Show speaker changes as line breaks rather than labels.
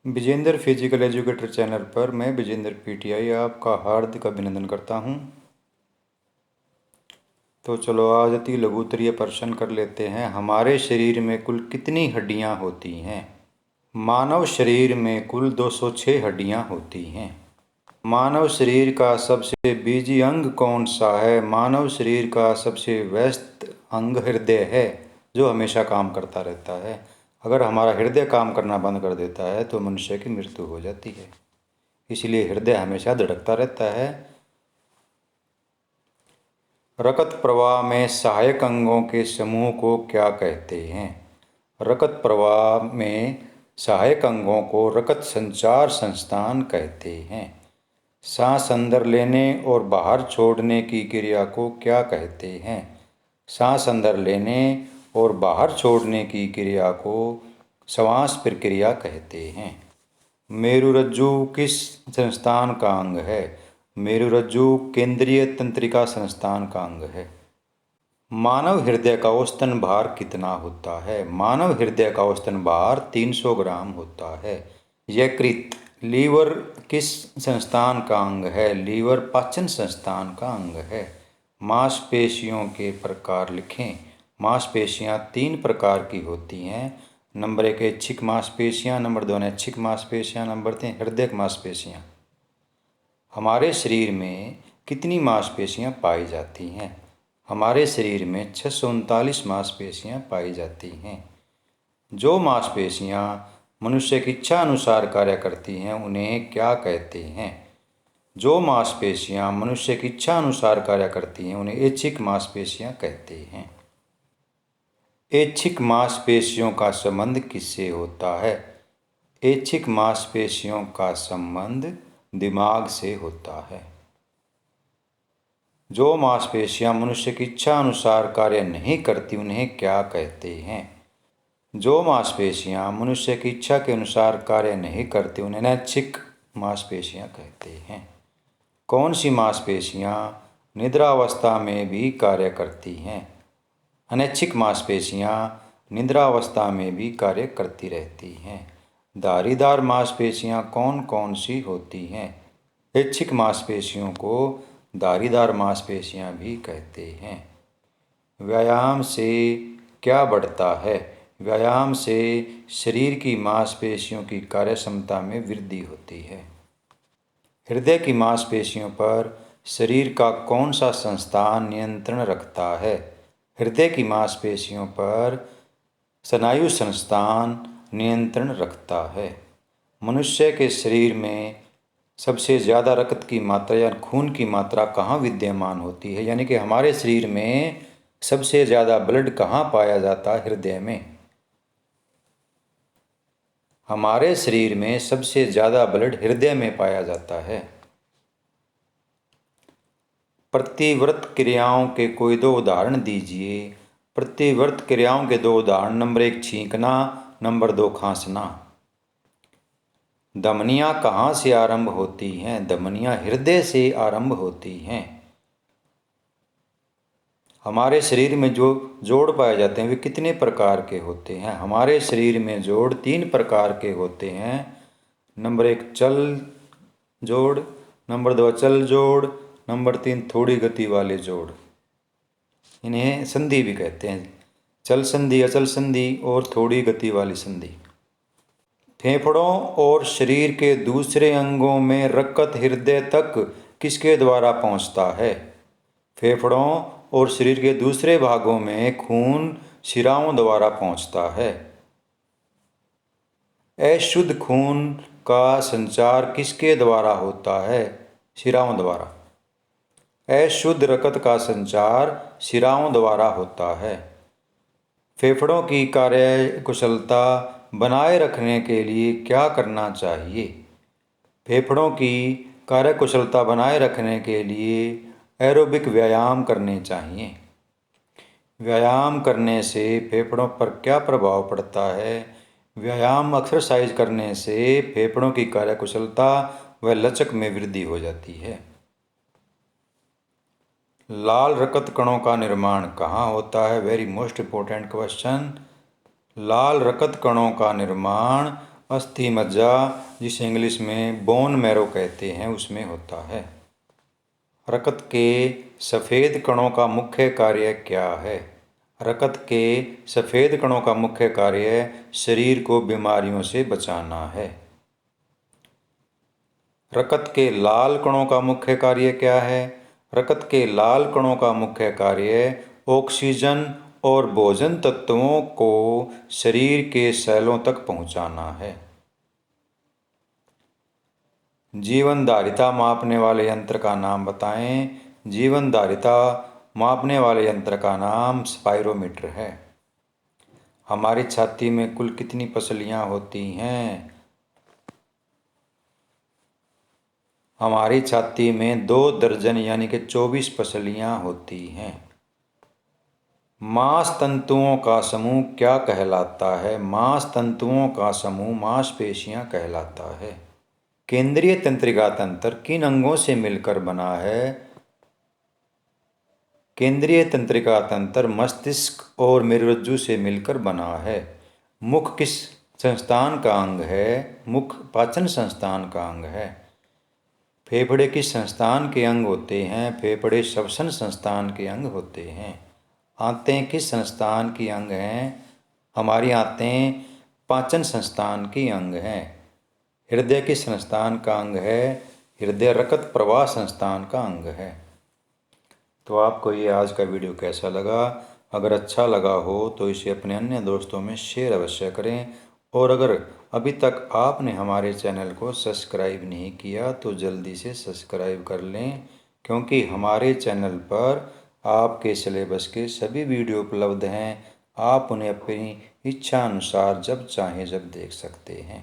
Vijendra physical educator channel पर मैं Vijendra PTI आपका हार्दिक अभिनंदन करता हूं। तो चलो आज अति लघुत्तरीय प्रश्न कर लेते हैं। हमारे शरीर में कुल कितनी हड्डियां होती हैं? मानव शरीर में कुल 206 हड्डियां होती हैं। मानव शरीर का सबसे बिजी अंग कौन सा है? मानव शरीर का सबसे व्यस्त अंग हृदय है, जो हमेशा काम करता रहता है। अगर हमारा हृदय काम करना बंद कर देता है तो मनुष्य की मृत्यु हो जाती है। इसलिए हृदय हमेशा धड़कता रहता है। रक्त प्रवाह में सहायक अंगों के समूह को क्या कहते हैं? रक्त प्रवाह में सहायक अंगों को रक्त संचार संस्थान कहते हैं। सांस अंदर लेने और बाहर छोड़ने की क्रिया को क्या कहते हैं? सांस अंदर लेने और बाहर छोड़ने की क्रिया को श्वास प्रक्रिया कहते हैं। मेरुरज्जु किस संस्थान का अंग है? मेरुरज्जु केंद्रीय तंत्रिका संस्थान का अंग है। मानव हृदय का औसतन भार कितना होता है? मानव हृदय का औसतन भार 300 ग्राम होता है। यकृत लीवर किस संस्थान का अंग है? लीवर पाचन संस्थान का अंग है। मांसपेशियों के प्रकार लिखें। मांसपेशियां 3 प्रकार की होती हैं। नंबर 1 ऐच्छिक मांसपेशियां, नंबर 2 अनैच्छिक मांसपेशियां, नंबर 3 हृदय मांसपेशियां। हमारे शरीर में कितनी मांसपेशियां पाई जाती हैं? हमारे शरीर में 639 मांसपेशियां पाई जाती हैं। जो मांसपेशियां मनुष्य की इच्छा अनुसार कार्य करती हैं उन्हें क्या कहते हैं? जो मांसपेशियां मनुष्य की इच्छा अनुसार कार्य करती हैं उन्हें ऐच्छिक मांसपेशियां कहते हैं। ऐच्छिक मांसपेशियों का संबंध किससे होता है? ऐच्छिक मांसपेशियों का संबंध दिमाग से होता है। जो मांसपेशियां मनुष्य की इच्छा अनुसार कार्य नहीं करती उन्हें क्या कहते हैं? जो मांसपेशियां मनुष्य की इच्छा के अनुसार कार्य नहीं करती उन्हें अनैच्छिक मांसपेशियां कहते हैं। कौन सी मांसपेशियां निद्रावस्था में भी कार्य करती हैं? अनैच्छिक मांसपेशियां निद्रावस्था में भी कार्य करती रहती हैं। धारीदार मांसपेशियां कौन कौन सी होती हैं? ऐच्छिक मांसपेशियों को धारीदार मांसपेशियां भी कहते हैं। व्यायाम से क्या बढ़ता है? व्यायाम से शरीर की मांसपेशियों की कार्यक्षमता में वृद्धि होती है। हृदय की मांसपेशियों पर शरीर का कौन सा संस्थान नियंत्रण रखता है? हृदय की मांसपेशियों पर स्नायु संस्थान नियंत्रण रखता है। मनुष्य के शरीर में सबसे ज़्यादा रक्त की मात्रा या खून की मात्रा कहाँ विद्यमान होती है? यानी कि हमारे शरीर में सबसे ज़्यादा ब्लड कहाँ पाया जाता है? हृदय में। हमारे शरीर में सबसे ज़्यादा ब्लड हृदय में पाया जाता है। प्रतिव्रत क्रियाओं के कोई 2 उदाहरण दीजिए। प्रतिव्रत क्रियाओं के 2 उदाहरण, नंबर 1 छींकना, नंबर 2 खांसना। धमनियाँ कहाँ से आरंभ होती हैं? धमनियाँ हृदय से आरंभ होती हैं। हमारे शरीर में जो जोड़ पाए जाते हैं वे कितने प्रकार के होते हैं? हमारे शरीर में जोड़ 3 प्रकार के होते हैं। नंबर 1 चल जोड़, नंबर 2 अचल जोड़, नंबर 3 थोड़ी गति वाले जोड़। इन्हें संधि भी कहते हैं। चल संधि, अचल संधि और थोड़ी गति वाली संधि। फेफड़ों और शरीर के दूसरे अंगों में रक्त हृदय तक किसके द्वारा पहुंचता है? फेफड़ों और शरीर के दूसरे भागों में खून शिराओं द्वारा पहुंचता है। अशुद्ध खून का संचार किसके द्वारा होता है? शिराओं द्वारा। अशुद्ध रक्त का संचार शिराओं द्वारा होता है। फेफड़ों की कार्यकुशलता बनाए रखने के लिए क्या करना चाहिए? फेफड़ों की कार्यकुशलता बनाए रखने के लिए एरोबिक व्यायाम करने चाहिए। व्यायाम करने से फेफड़ों पर क्या प्रभाव पड़ता है? व्यायाम एक्सरसाइज करने से फेफड़ों की कार्यकुशलता व लचक में वृद्धि हो जाती है। लाल रक्त कणों का निर्माण कहाँ होता है? Very most important question. लाल रक्त कणों का निर्माण अस्थि मज्जा, जिसे इंग्लिश में बोन मैरो कहते हैं, उसमें होता है। रक्त के सफ़ेद कणों का मुख्य कार्य क्या है? रक्त के सफ़ेद कणों का मुख्य कार्य शरीर को बीमारियों से बचाना है। रक्त के लाल कणों का मुख्य कार्य क्या है? रक्त के लाल कणों का मुख्य कार्य ऑक्सीजन और भोजन तत्वों को शरीर के सेलों तक पहुंचाना है। जीवनधारिता मापने वाले यंत्र का नाम बताएं। जीवनधारिता मापने वाले यंत्र का नाम स्पाइरोमीटर है। हमारी छाती में कुल कितनी पसलियां होती हैं? हमारी छाती में 2 दर्जन यानी कि 24 पसलियां होती हैं। मांस तंतुओं का समूह क्या कहलाता है? मांस तंतुओं का समूह मांसपेशियां कहलाता है। केंद्रीय तंत्रिका तंत्र किन अंगों से मिलकर बना है? केंद्रीय तंत्रिका तंत्र मस्तिष्क और मेरुरज्जु से मिलकर बना है। मुख किस संस्थान का अंग है? मुख पाचन संस्थान का अंग है। फेफड़े किस संस्थान के अंग होते हैं? फेफड़े श्वसन संस्थान के अंग होते हैं। आंतें किस संस्थान की अंग हैं? हमारी आंतें पाचन संस्थान की अंग हैं। हृदय किस संस्थान का अंग है? हृदय रक्त प्रवाह संस्थान का अंग है। तो आपको ये आज का वीडियो कैसा लगा? अगर अच्छा लगा हो तो इसे अपने अन्य दोस्तों में शेयर अवश्य करें, और अगर अभी तक आपने हमारे चैनल को सब्सक्राइब नहीं किया तो जल्दी से सब्सक्राइब कर लें, क्योंकि हमारे चैनल पर आपके सिलेबस के सभी वीडियो उपलब्ध हैं। आप उन्हें अपनी इच्छा अनुसार जब चाहें जब देख सकते हैं।